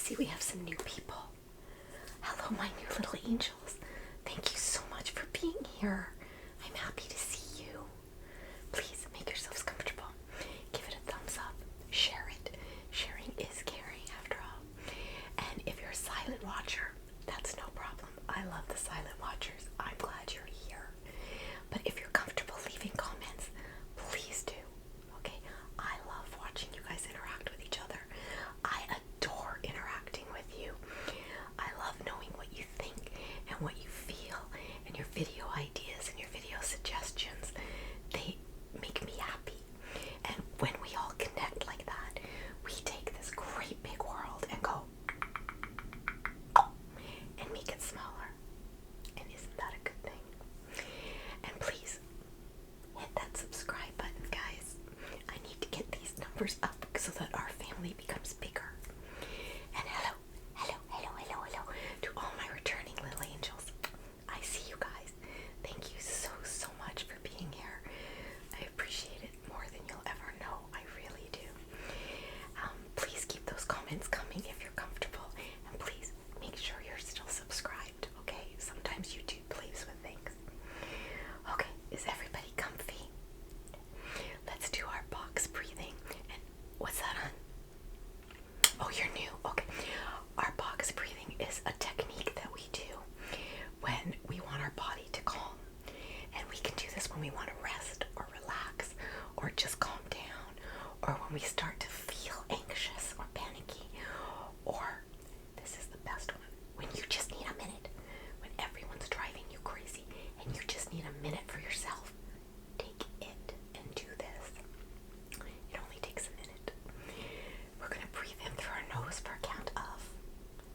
see we have some new people. Hello, my new little angels. Thank you so much for being here. I'm happy to see you. Please make yourselves comfortable. Give it a thumbs up. Share it. Sharing is caring after all. And if you're a silent watcher, that's no problem. I love the silent watchers. I'm glad you're here. But if you're comfortable leaving comments, please do. Okay? I love watching you guys interact with each other. I adore interacting with you. I love knowing what you think and what you feel and your video ideas and your video suggestions. They make me happy. And when we all connect like that, we take this great big world and go and make it smaller. And isn't that a good thing? And please hit that subscribe button, guys. I need to get these numbers up so that our family becomes bigger. And hello to all my returning little angels. I see you guys. Thank you so much for being here. I appreciate it more than you'll ever know. I really do. Please keep those comments coming if you're comfortable, and please make sure you're still subscribed. Okay? Sometimes YouTube plays with things. Okay, is everybody comfy? Let's do our box breathing. And what's that on? Oh, you're new. Okay. Our box breathing is a technique that we do when we want our body to calm. And we can do this when we want to rest or relax or just calm down, or when we start to feel anxious or panicky, or this is the best one, when you just need a minute, when everyone's driving you crazy and you just need a minute for yourself. Take it and do this. It only takes a minute. We're going to breathe in through our nose for a count of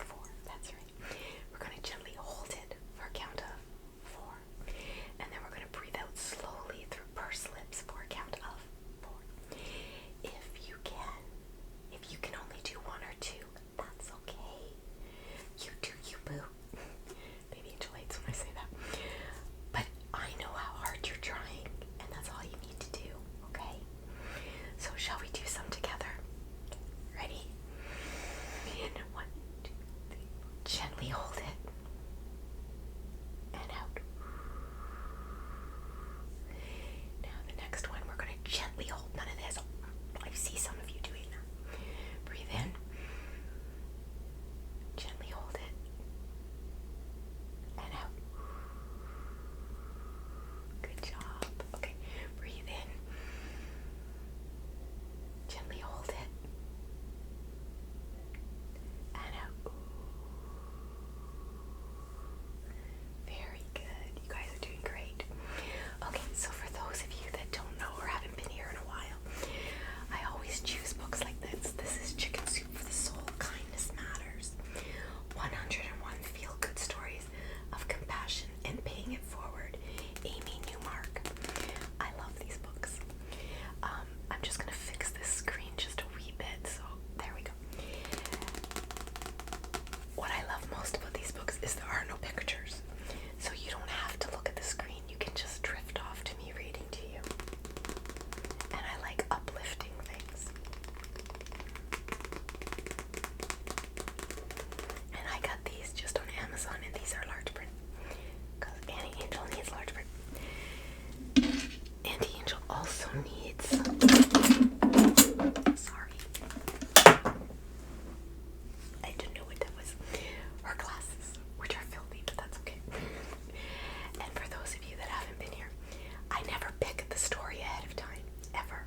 4. That's right. We're going to gently hold it for a count of 4. And then we're going to breathe out slowly through pursed lips for a count of 4. If you can only do 1 or 2, that's okay. You do you, boo. Baby Angel hates when I say that. But I know how hard you're trying, and that's all you need to do, okay? So shall we do some together? Ready? In 1, 2, 3. Gently hold it. And out. Now the next one, we're going to gently hold. None of this. I see some of you doing that. Breathe in. Gently hold it. And out. Good job. Okay. Breathe in. Gently hold it. And out. Very good. You guys are doing great. Okay, so for those of you that don't know or haven't been here in a while, I always choose books like this. This is Chicken Soup for the Soul, Kindness Matters. 101 feel-good stories of compassion and paying it forward. Amy Newmark. I love these books. I'm just going to fix this screen just a wee bit, so there we go. What I love most about these books is there are no pictures, so you don't have to look at the screen. You can just drift off to me reading to you. And I like uplifting things. And I got these just on Amazon, and these are large print, because Annie Angel needs large print. Auntie Angel also needs, sorry, I didn't know what that was, her glasses, which are filthy, but that's okay. And for those of you that haven't been here, I never pick the story ahead of time, ever.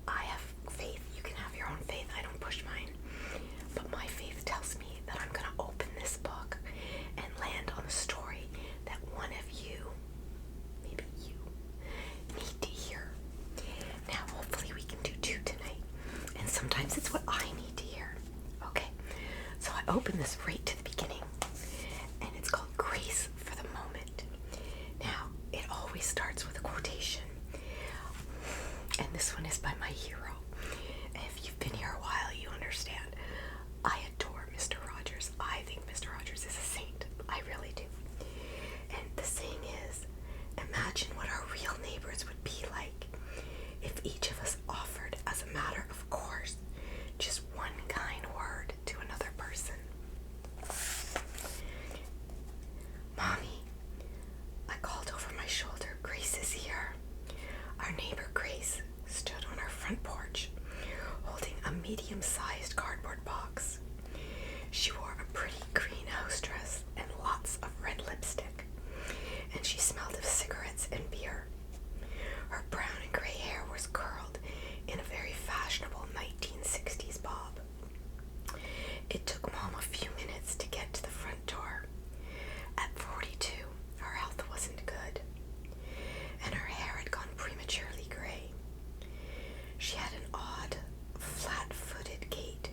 I have faith. You can have your own faith. I don't push mine. But my faith tells me that I'm going to open this book and land on a story that one of you, maybe you, need to hear. Now, hopefully we can do 2 tonight. And sometimes it's what I need to hear. Okay? So I open this right to the beginning. And it's called Grace for the Moment. Now, it always starts with a quotation. And this one is by my hero. If you've been here a while, you understand. I adore Mr. Rogers. I think Mr. Rogers is a saint. I really do. And the saying is, imagine what our real neighbors would be like if each of us offered, as a matter of course, just one kind word to another person. Our neighbor Grace stood on our front porch, holding a medium-sized cardboard box. She wore a pretty green house dress and lots of red lipstick, and she smelled of cigarettes and beer. Her brown and gray hair was curled in a very fashionable 1960s bob. It took Mom a few minutes to get to the front door. At 42, her health wasn't good, and her hair had gone prematurely gray. She had an odd, flat-footed gait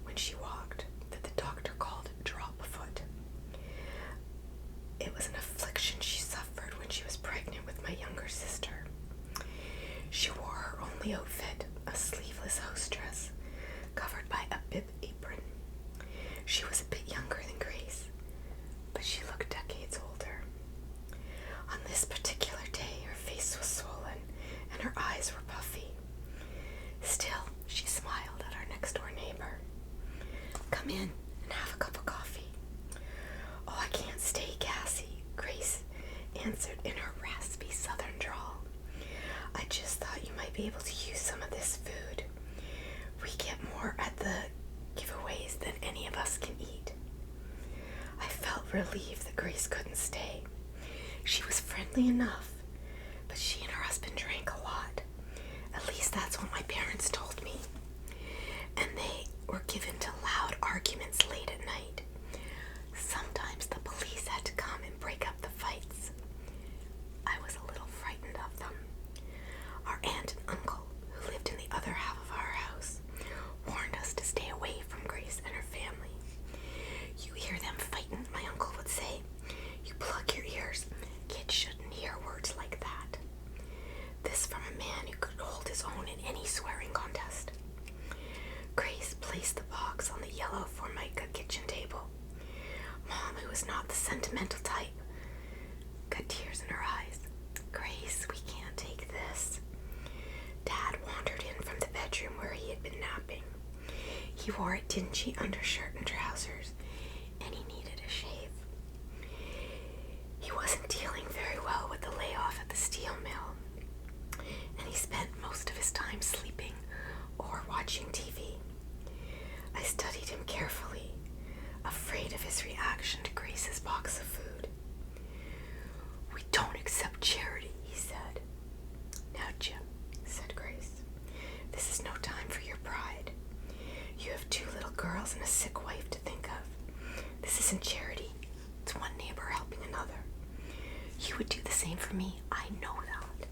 when she walked that the doctor called drop foot. It was an affliction she suffered when she was pregnant with my younger sister. She wore her only outfit, a sleeveless house dress, covered by a bib apron. She was a bit younger than Grace, but she looked decades older. On this particular day, her face was swollen and her eyes were puffy. Still, she smiled at our next-door neighbor. "Come in and have a cup of coffee." "Oh, I can't stay, Cassie," Grace answered in her raspy southern drawl. "I just thought you might be able to use some of this food. We get more at the giveaways than any of us can eat." I felt relieved that Grace couldn't stay. She was friendly enough, but she and her husband drank a lot. At least that's what my parents told me. And they were given to loud arguments late at night. Sometimes the police had to come and break up the fights. I was a little frightened of them. Our aunt and uncle, who lived in the other half of our house, warned us to stay away from Grace and her family. "You hear them fighting," my uncle would say. "You plug your ears. Kids shouldn't hear words like that." This from a man who could hold his own in any swearing contest. Grace placed the box on the yellow Formica kitchen table. Mom, who was not the sentimental type, got tears in her eyes. "Grace, we can't take this." Dad wandered in from the bedroom where he had been napping. He wore a dingy undershirt and trousers, and he needed a shave. He wasn't dealing very well with the layoff at the steel mill, and he spent most of his time sleeping or watching TV. I studied him carefully, afraid of his reaction to Grace's box of food. "We don't accept charity," he said. "Now, Jim," said Grace, "this is no time for your pride. You have 2 little girls and a sick wife to think of. This isn't charity. It's one neighbor helping another. You would do the same for me. I know that."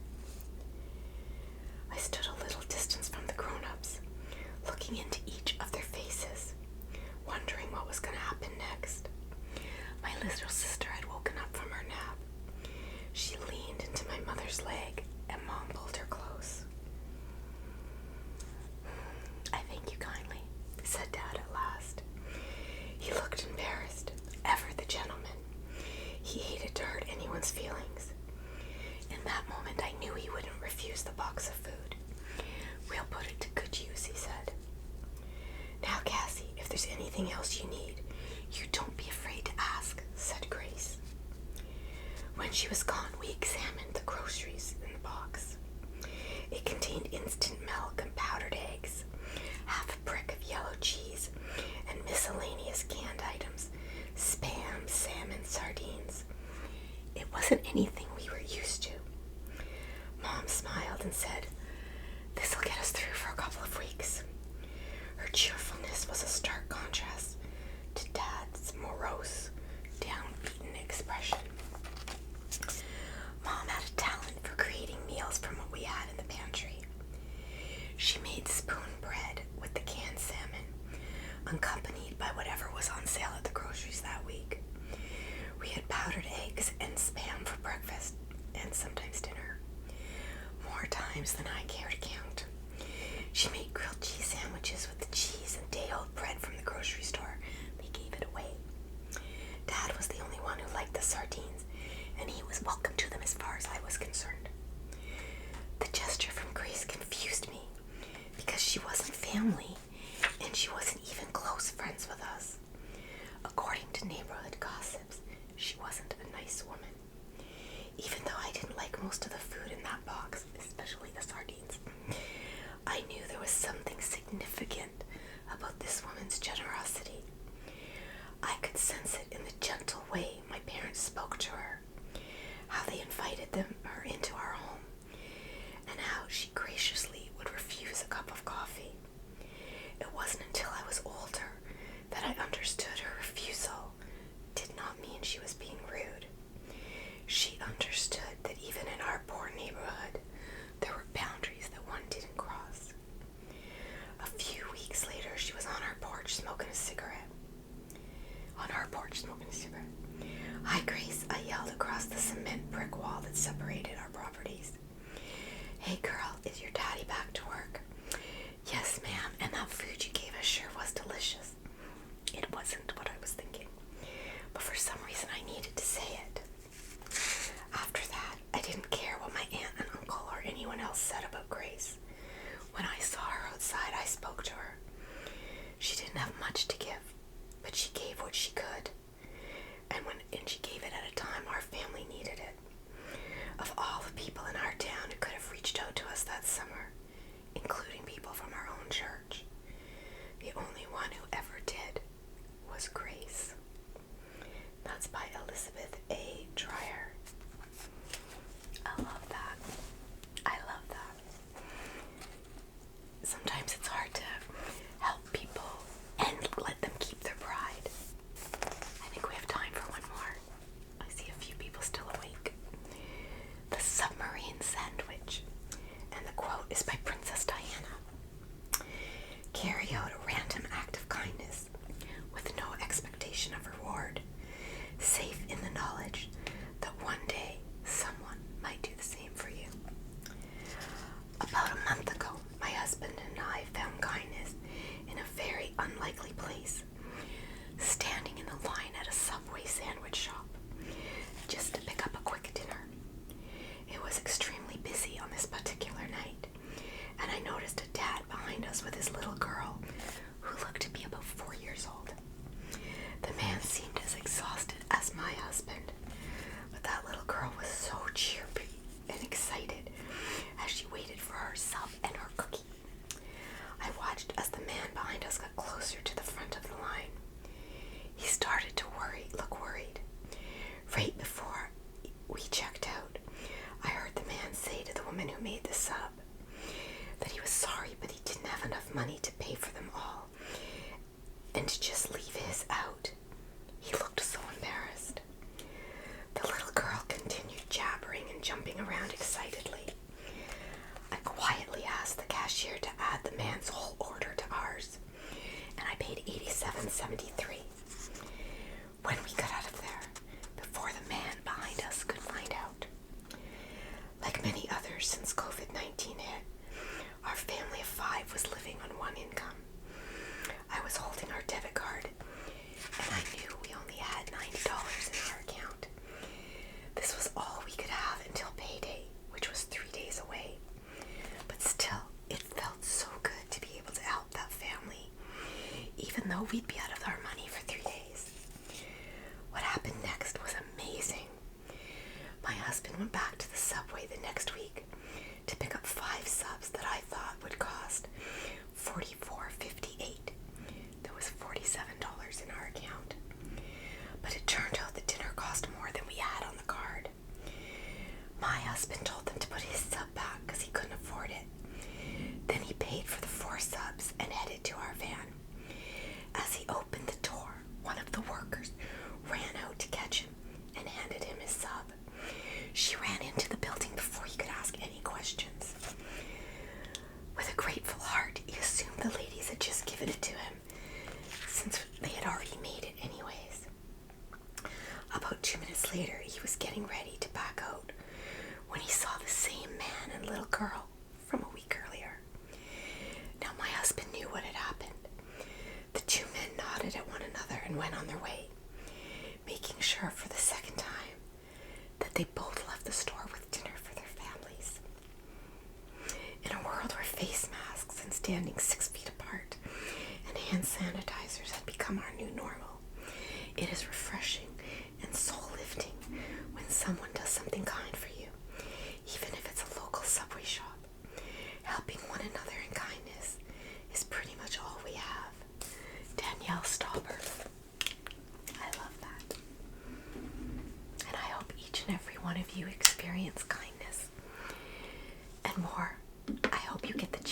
I stood a little distance from the grown-ups, looking into each of their faces, wondering what was going to happen next. My little sister had woken up from her nap. She leaned into my mother's leg, and Mom pulled her close. "I thank you kindly," said Dad at last. He looked embarrassed, ever the gentleman. He hated to hurt anyone's feelings. In that moment, I knew he wouldn't refuse the box of food. "We'll put it to good use," he said. "Now, Cassie, if there's anything else you need, you don't be afraid to ask," said Grace. When she was gone, we examined the groceries in the box. It contained instant milk and powdered eggs, half a brick of yellow cheese, and miscellaneous canned items, spam, salmon, sardines. It wasn't anything we were used to. Mom smiled and said, "This'll get us through for a couple of weeks." Her cheerfulness was a stark contrast to Dad's morose, downbeaten expression. Mom had a talent for creating meals from what we had in the pantry. She made spoon bread with the canned salmon, accompanied by whatever was on sale at the groceries that week. We had powdered eggs and spam for breakfast, and sometimes dinner. More times than I care to count. She made grilled cheese sandwiches with the cheese and day-old bread from the grocery store. They gave it away. Dad was the only one who liked the sardines, and he was welcome to them as far as I was concerned. The gesture from Grace confused me, because she wasn't family, and she wasn't even close friends with us. According to neighborhood gossips, she wasn't a nice woman. Even though I didn't like most of the food in that box, especially the is your daddy back to work? Yes, ma'am, and that food you gave us sure was delicious. It wasn't what I was thinking, but for some reason I needed to say it. After that, I didn't care what my aunt and uncle or anyone else said about Grace. When I saw her outside, I spoke to her. She didn't have much to give, but she gave what she could. And she gave it at a time our family needed it. Of all the people in our town who could have reached out to us that summer, including people from our own church, the only one who ever did was Grace. That's by Elizabeth A. Dreyer. I love that. I love that. Sometimes it's hard to help people and let them keep their pride. I think we have time for one more. I see a few people still awake. The Submarine Sandwich. And the quote is by Princess Diana. Carry out a random act of kindness with no expectation of reward, safe in the knowledge that one day someone might do the same for you. About a month ago, my husband and I found kindness in a very unlikely place, standing in the line at a Subway sandwich shop, just to pick up a quick dinner. It was extremely busy on this particular night, and I noticed a dad behind us with his little girl, who looked to be about 4 years old. The man seemed as exhausted as my husband, but that little girl was so chirpy and excited as she waited for her sub and her cookie. I watched as the man behind us got closer to the front of the line. He started to look worried. Right before we checked out, I heard the man say to the woman who made the sub that he was sorry, but he didn't have enough money to pay for them all, and to just leave his out. He looked so embarrassed. The little girl continued jabbering and jumping around excitedly. I quietly asked the cashier to add the man's whole order to ours, and I paid $87.73. When we got out of there, before the man behind us could find out. Like many others since COVID-19 hit, our family of 5 was living on one income. I was holding our debit card, and I knew we only had $90 in our account. This was all we could have until payday, which was 3 days away. But still, it felt so good to be able to help that family, even though we'd be out of our money for 3 days. What happened next was amazing. My husband went back to the Subway the next week to pick up 5 subs that I thought would cost $44.58. There was $47 in our account. But it turned out the dinner cost more than we had on the card. My husband told them to put his sub back because he couldn't afford it. Then he paid for the 4 subs and headed to our van. As he opened the door, one of the workers ran out to catch him and handed him his sub. She ran into the building before he could ask any questions. With a grateful heart, he assumed the ladies had just given it to him, since they had already made it anyways. About 2 minutes later, he was getting ready to back out when he saw the same man and little girl from a week earlier. Now my husband knew what had happened. The 2 men nodded at one another and went on their way, making sure for the second time that they both left the store with dinner for their families. In a world where face masks and standing 6 feet apart and hand sanitizers had become our new normal, it is refreshing and soul-lifting when someone does something kind for you, even if it's a local Subway shop. Helping one another in kindness is pretty much all we have. Danielle Stauber. I love that. And I hope each and every one of you experience kindness. And more, I hope you get the